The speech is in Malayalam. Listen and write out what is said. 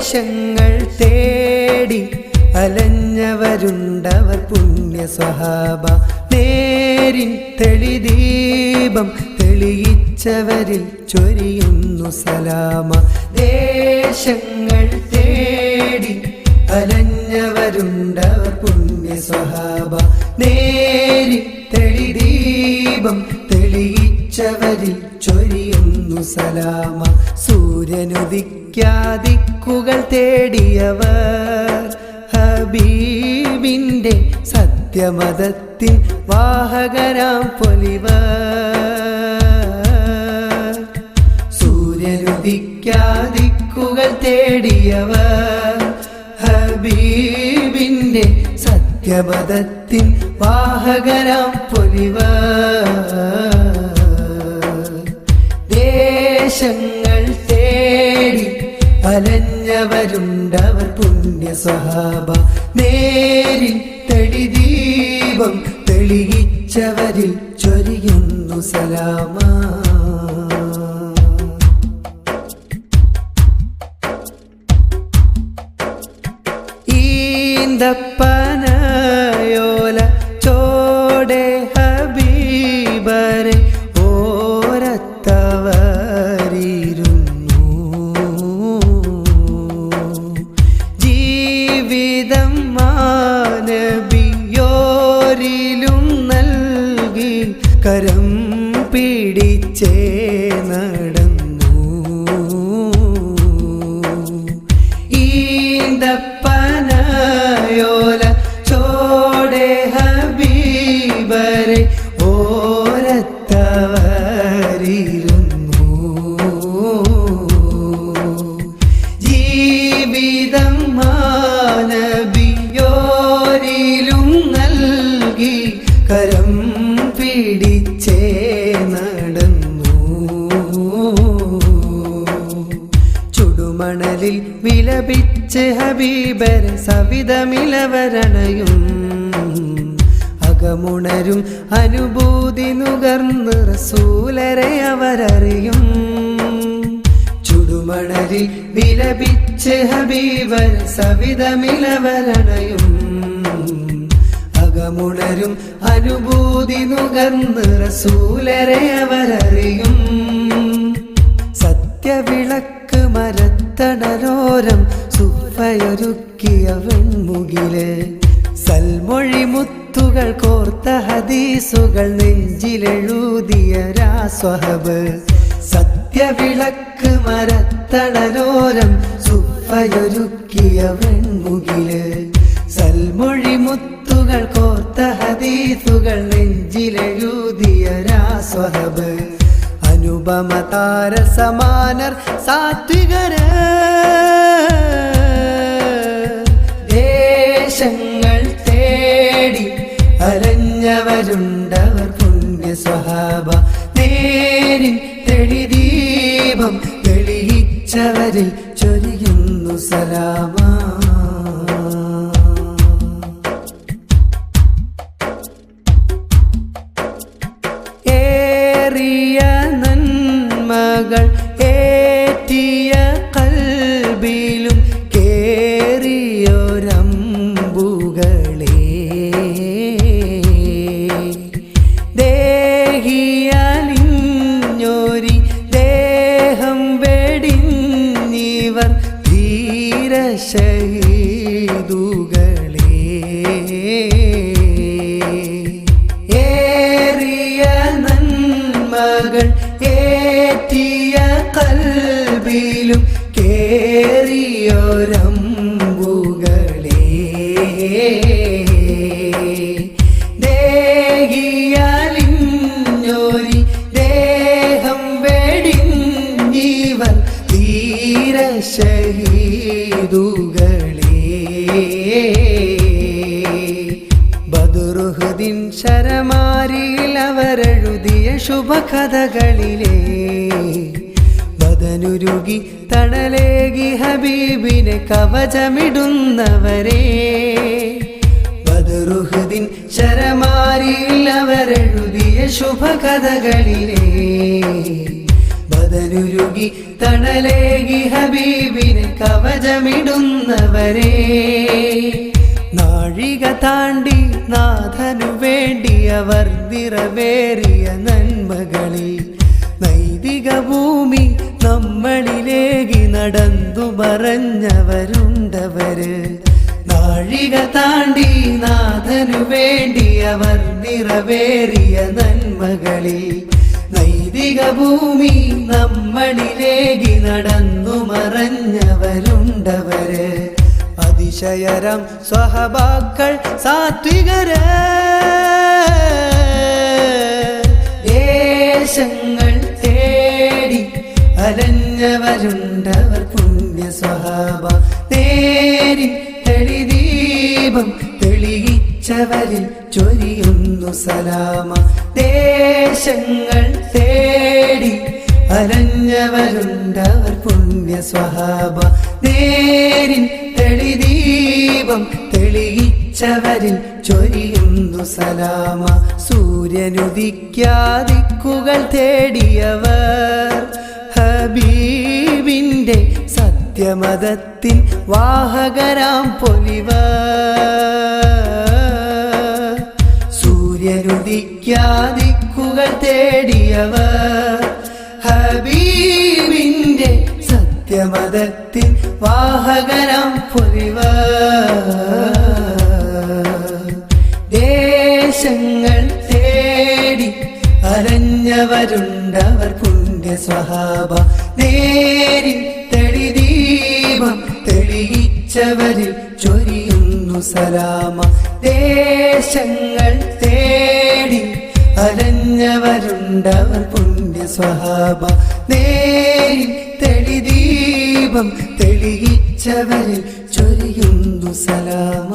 ദേശങ്ങൾ തേടി അലഞ്ഞവരുണ്ടവർ പുണ്യ സ്വഹാബ. നേരിൻ തെളിദീപം തെളിയിച്ചവരിൽ ചൊരിയുന്നു സലാമ. ദേശങ്ങൾ തേടി അലഞ്ഞവരുണ്ടവർ പുണ്യ സ്വഹാബ. നേരിൻ തെളിദീപം തെളിയിച്ചവരിൽ ചൊരിയുന്നു സലാമ. സൂര്യനുദിക്കാദിക്കുകൾ തേടിയവർ ഹബീബിന്റെ സത്യമതത്തിൻ വാഹകരാം പൊലിവർ. സൂര്യനുദിക്കാദിക്കുകൾ തേടിയവർ ഹബീബിന്റെ സത്യമതത്തിൻ വാഹകരാം പൊലിവർ. ദേശങ്ങൾ തേടി അലഞ്ഞവരുണ്ടവർ പുണ്യ സ്വഹാബ. നേരിൻ തെളിദീപം തെളിയിച്ചവരിൽ ചൊരിയുന്നു സലാമ. ഈന്തപ്പനയോല ചോടെ ഹബീബരെ ഓരത്തവരിരുന്നു. ജീവിതം മാനബിയോരിലും നൽകി കരം പിടിച്ചേ നടന്നു. ഈന്തപ്പനയോല ചോടെ ഹബീബരെ ഓരത്തവരിരുന്നു. ജീവിതം മാനബിയോരിലും നൽകി കരം പിടിച്ചേ നടന്നു. ചുടുമണലിൽ വിലപിച്ച് ഹബീബരെ സവിധമിലവരണയും അകമുണരും അനുഭൂതി നുകർന്ന് റസൂലരെ അവരറിയും. ചുടുമണലിൽ വിലപിച്ച് ഹബീബരെ സവിധമിലവരണയും അകമുണരും അനുഭൂതി നുകർന്ന് റസൂലരെ അവരറിയും. സത്യവിളക്ക് മരത്തണലോരം സുഫയൊരുക്കിയ വെൺമുകില് സൽമൊഴി മുത്തുകൾ കോർത്ത ഹദീസുകൾ നെഞ്ചിലെഴുതിയ രാസ്വഹബ്. സത്യവിളക്ക് മരത്തണലോരം സുഫയൊരുക്കിയ വെൺമുകില് സൽമൊഴി മുത്തുകൾ കോർത്ത ഹദീസുകൾ നെഞ്ചിലെഴുതിയ രാസ്വഹബ്. അനുപമ താര സമാനർ സാത്വികര് ദേശങ്ങൾ തേടി അലഞ്ഞവരുണ്ടവർ പുണ്യ സ്വഹാബ. നേരിൻ തെളിദീപം തെളിയിച്ചവരിൽ ചൊരിയുന്നു സലാമ. ഏറിയ നന്മകൾ ഏറ്റിയ കൽബിലും കേറിയൊരമ്പുകളെ ദേഹിയലിഞ്ഞൊരി ദേഹം വെടിഞ്ഞിവർ ധീരശഹീദുകളെ. ഏറിയ നന്മകൾ ഏറ്റിയ കൽബിലും കേറിയൊരമ്പുകളെ ദേഹിയലിഞ്ഞൊരി ദേഹം വെടിഞ്ഞിവർ ധീരശഹീദുകളെ. ബദറുഹുദിൻ ശരമാരിയിൽ അവരെഴുതിയ ശുഭകഥകളിലെ ബദനുരുകി തണലേകി ഹബീബിനെ കവചമിടുന്നവരെ. ബദറുഹുദിൻ ശരമാരിയിൽ അവരെഴുതിയ ശുഭകഥകളിലെ ബദലുരുകി തണലേകി ഹബീബിന് കവചമിടുന്നവരെ നാഴിക താണ്ടി നാഥനു വേണ്ടി അവർ നിറവേറിയ നന്മകളിൽ നൈതിക ഭൂമി നമ്മളിലേകി നടന്നു പറഞ്ഞവരുണ്ടവര് നാഴിക താണ്ടി നാഥനു വേണ്ടി അവർ നിറവേറിയ നന്മകളിൽ നൈതിക ഭൂമി നമ്മളിലേകി നടന്നു മറഞ്ഞവരുണ്ടവര് അതിശയരം സ്വഹബാക്കൾ സാത്വികര് ദേശങ്ങൾ തേടി അലഞ്ഞവരുണ്ടവർ പുണ്യ സ്വഹാബ നേരി തെളിദീപം തെളിയിച്ചവരിൽ ചൊരിയുന്നു സലാമ ദേശങ്ങൾ തേടി അലഞ്ഞവരുണ്ടവർ പുണ്യ സ്വഹാബ നേരിൻ തെളിദീപം തെളിയിച്ചവരിൽ ചൊരിയുന്നു സലാമ സൂര്യനുദിക്കാദിക്കുകൾ തേടിയവർ ഹബീബിന്റെ സത്യമതത്തിൻ വാഹകരാം പൊലിവർ സൂര്യനുദിക്കാദിക്കുകൾ തേടിയവർ ഹബീബിന്റെ സത്യമതത്തിൻ വാഹകരാം പൊലിവർ ദേശങ്ങൾ തേടി അലഞ്ഞവരുണ്ടവർ പുണ്യ സ്വഹാബ നേരിൻ തെളിദീപം തെളിയിച്ചവരിൽ ചൊരിയുന്നു സലാമ ദേശങ്ങൾ തേടി അലഞ്ഞവരുണ്ടവർ പുണ്യ സ്വഹാബ നേരിൻ തെളിദീപം തെളിയിച്ചവരിൽ ചൊരിയുന്നു സലാമ.